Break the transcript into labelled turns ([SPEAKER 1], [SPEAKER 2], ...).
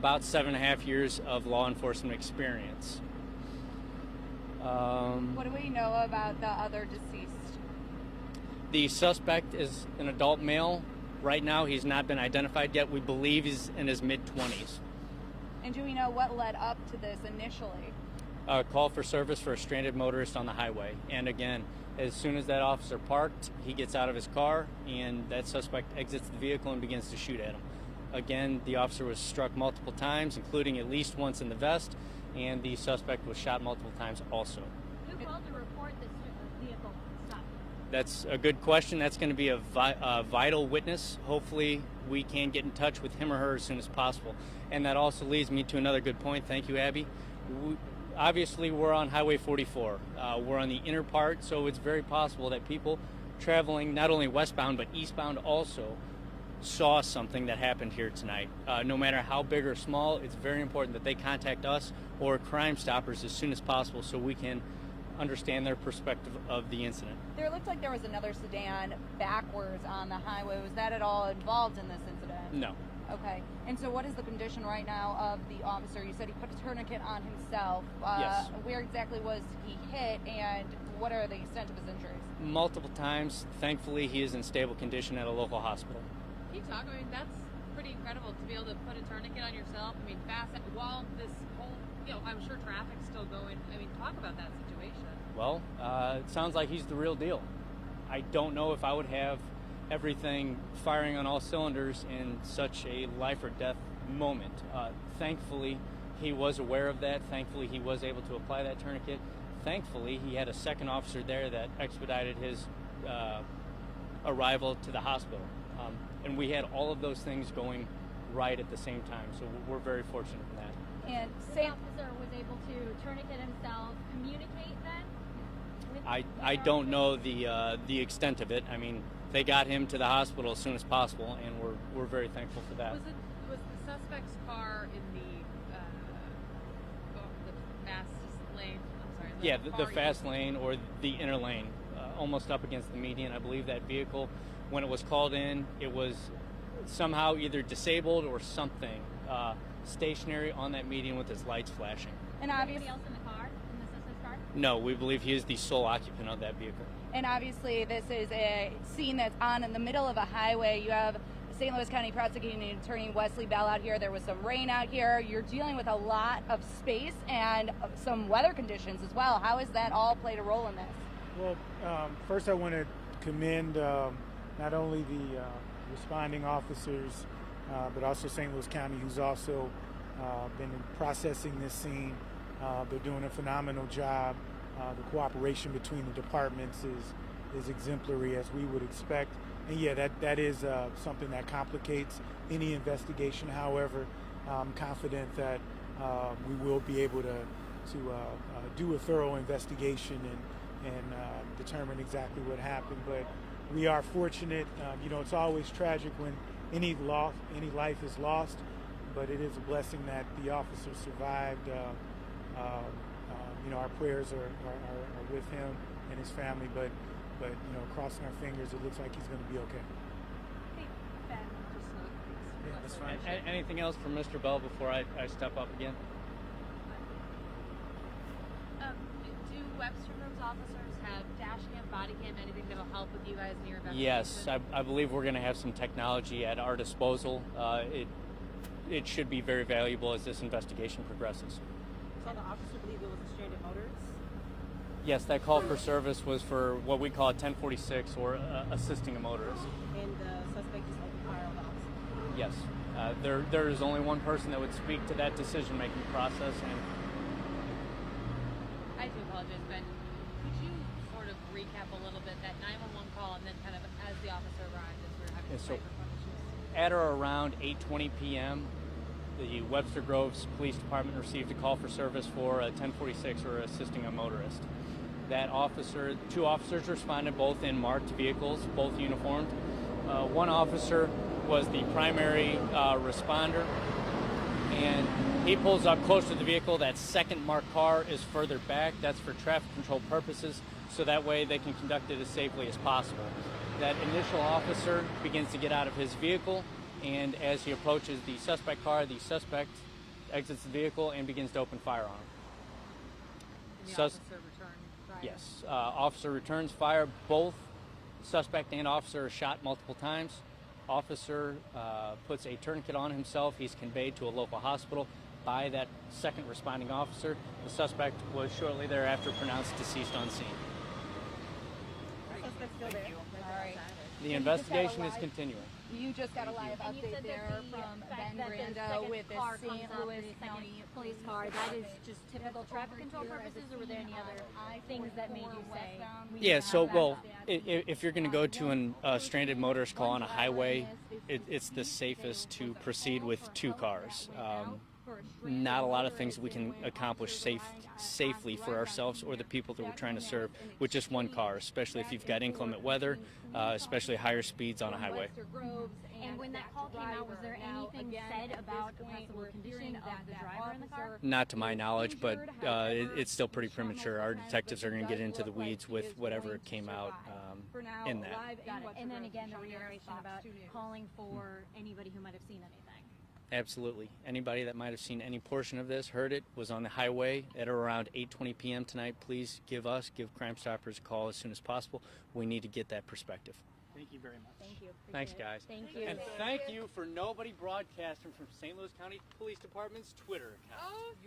[SPEAKER 1] about 7.5 years of law enforcement experience.
[SPEAKER 2] What do we know about the other deceased?
[SPEAKER 1] The suspect is an adult male. Right now, he's not been identified yet. We believe he's in his mid-20s.
[SPEAKER 2] And do we know what led up to this initially?
[SPEAKER 1] A call for service for a stranded motorist on the highway. And again, as soon as that officer parked, he gets out of his car, and that suspect exits the vehicle and begins to shoot at him. Again, the officer was struck multiple times, including at least once in the vest, and the suspect was shot multiple times also.
[SPEAKER 3] Who called to report this vehicle stop?
[SPEAKER 1] That's a good question. That's going to be a vital witness. Hopefully, we can get in touch with him or her as soon as possible. And that also leads me to another good point. Thank you, Abby. Obviously, we're on Highway 44. We're on the inner part, so it's very possible that people traveling not only westbound but eastbound also saw something that happened here tonight. No matter how big or small, it's very important that they contact us or Crime Stoppers as soon as possible so we can understand their perspective of the incident.
[SPEAKER 2] There looked like there was another sedan backwards on the highway. Was that at all involved in this incident?
[SPEAKER 1] No.
[SPEAKER 2] Okay. And so what is the condition right now of the officer? You said he put a tourniquet on himself.
[SPEAKER 1] Yes.
[SPEAKER 2] Where exactly was he hit, and what are the extent of his injuries?
[SPEAKER 1] Multiple times. Thankfully, he is in stable condition at a local hospital.
[SPEAKER 3] Can you talk? I mean, that's pretty incredible to be able to put a tourniquet on yourself. I mean, fast while this whole, I'm sure traffic's still going. I mean, talk about that situation.
[SPEAKER 1] Well, it sounds like he's the real deal. I don't know if I would have everything firing on all cylinders in such a life or death moment. Thankfully, he was aware of that. Thankfully, he was able to apply that tourniquet. Thankfully, he had a second officer there that expedited his arrival to the hospital. And we had all of those things going right at the same time, so we're very fortunate in that.
[SPEAKER 2] And
[SPEAKER 3] the officer was able to tourniquet himself, communicate then?
[SPEAKER 1] I don't know the extent of it. I mean, they got him to the hospital as soon as possible, and we're very thankful for that.
[SPEAKER 3] Was the suspect's car in the fast lane? I'm sorry.
[SPEAKER 1] Yeah, the fast lane or the inner lane, almost up against the median. I believe that vehicle, when it was called in, it was somehow either disabled or something, stationary on that median with its lights flashing.
[SPEAKER 2] And
[SPEAKER 3] anybody else in the car, in the suspect's car?
[SPEAKER 1] No, we believe he is the sole occupant of that vehicle.
[SPEAKER 2] And obviously, this is a scene that's on in the middle of a highway. You have St. Louis County Prosecuting Attorney Wesley Bell out here. There was some rain out here. You're dealing with a lot of space and some weather conditions as well. How has that all played a role in this?
[SPEAKER 4] Well, first I want to commend not only the responding officers, but also St. Louis County, who's also been processing this scene. They're doing a phenomenal job. The cooperation between the departments is exemplary, as we would expect. And yeah, that is something that complicates any investigation. However, I'm confident that we will be able to do a thorough investigation and determine exactly what happened. But we are fortunate. It's always tragic when any life is lost, but it is a blessing that the officer survived. Our prayers are with him and his family, but crossing our fingers, it looks like he's going to be okay.
[SPEAKER 3] Hey, Ben,
[SPEAKER 1] Yeah, that's fine. Anything else from Mr. Bell before I step up again?
[SPEAKER 3] Do Webster Groves officers have dash cam, body cam, anything that will help with you guys in your investigation?
[SPEAKER 1] Yes, I believe we're going to have some technology at our disposal. It should be very valuable as this investigation progresses.
[SPEAKER 5] So the officer believed it was a stranded motorist?
[SPEAKER 1] Yes, that call for service was for what we call a 1046 or assisting a motorist.
[SPEAKER 5] And the suspect just opened fire on the officer?
[SPEAKER 1] Yes. There is only one person that would speak to that decision-making process. And
[SPEAKER 3] I do apologize, Ben. Could you sort of recap a little bit that 911 call and then kind of as the officer arrived as we were having some microphone issues?
[SPEAKER 1] At or around 8:20 p.m., the Webster Groves Police Department received a call for service for a 1046 or assisting a motorist. Two officers responded, both in marked vehicles, both uniformed. One officer was the primary responder, and he pulls up close to the vehicle. That second marked car is further back. That's for traffic control purposes, so that way they can conduct it as safely as possible. That initial officer begins to get out of his vehicle, and as he approaches the suspect car, the suspect exits the vehicle and begins to open fire on him.
[SPEAKER 3] And the
[SPEAKER 1] Sus-
[SPEAKER 3] officer returned fire.
[SPEAKER 1] Yes. Officer returns fire. Both suspect and officer are shot multiple times. Officer puts a tourniquet on himself. He's conveyed to a local hospital by that second responding officer. The suspect was shortly thereafter pronounced deceased on scene.
[SPEAKER 5] Suspect's still there.
[SPEAKER 2] All right.
[SPEAKER 1] The investigation is continuing.
[SPEAKER 2] You just got a live
[SPEAKER 6] And you
[SPEAKER 2] update
[SPEAKER 6] said
[SPEAKER 2] there
[SPEAKER 6] that the
[SPEAKER 2] from
[SPEAKER 6] fact
[SPEAKER 2] Ben
[SPEAKER 6] that the
[SPEAKER 2] Brando
[SPEAKER 6] second
[SPEAKER 2] with the
[SPEAKER 6] car
[SPEAKER 2] St.
[SPEAKER 6] comes up,
[SPEAKER 2] Louis
[SPEAKER 6] the second
[SPEAKER 2] County
[SPEAKER 6] police car. That is just typical traffic control purposes, or were there any other things that made you say? we
[SPEAKER 1] Yeah,
[SPEAKER 6] need to
[SPEAKER 1] so,
[SPEAKER 6] have
[SPEAKER 1] well,
[SPEAKER 6] that?
[SPEAKER 1] if you're going to go to a stranded motorist call on a highway, it's the safest to proceed with two cars. Not a lot of things we can accomplish safely for ourselves or the people that we're trying to serve with just one car, especially if you've got inclement weather, especially higher speeds on a highway.
[SPEAKER 2] Webster Groves,
[SPEAKER 6] And when that call came out, was there anything said about the possible condition of the driver in the car?
[SPEAKER 1] Not to my knowledge, but it's still pretty premature. Our detectives are going to get into the weeds with whatever came out in that.
[SPEAKER 6] Got it. And then again, the reiteration about calling for anybody who might have seen anything.
[SPEAKER 1] Absolutely. Anybody that might have seen any portion of this, heard it, was on the highway at around 8:20 p.m. tonight, please give Crime Stoppers a call as soon as possible. We need to get that perspective. Thank you very much.
[SPEAKER 6] Thank you.
[SPEAKER 1] Thanks,
[SPEAKER 6] Appreciate it.
[SPEAKER 1] guys.
[SPEAKER 6] Thank you.
[SPEAKER 1] And thank you for nobody broadcasting from St. Louis County Police Department's Twitter account.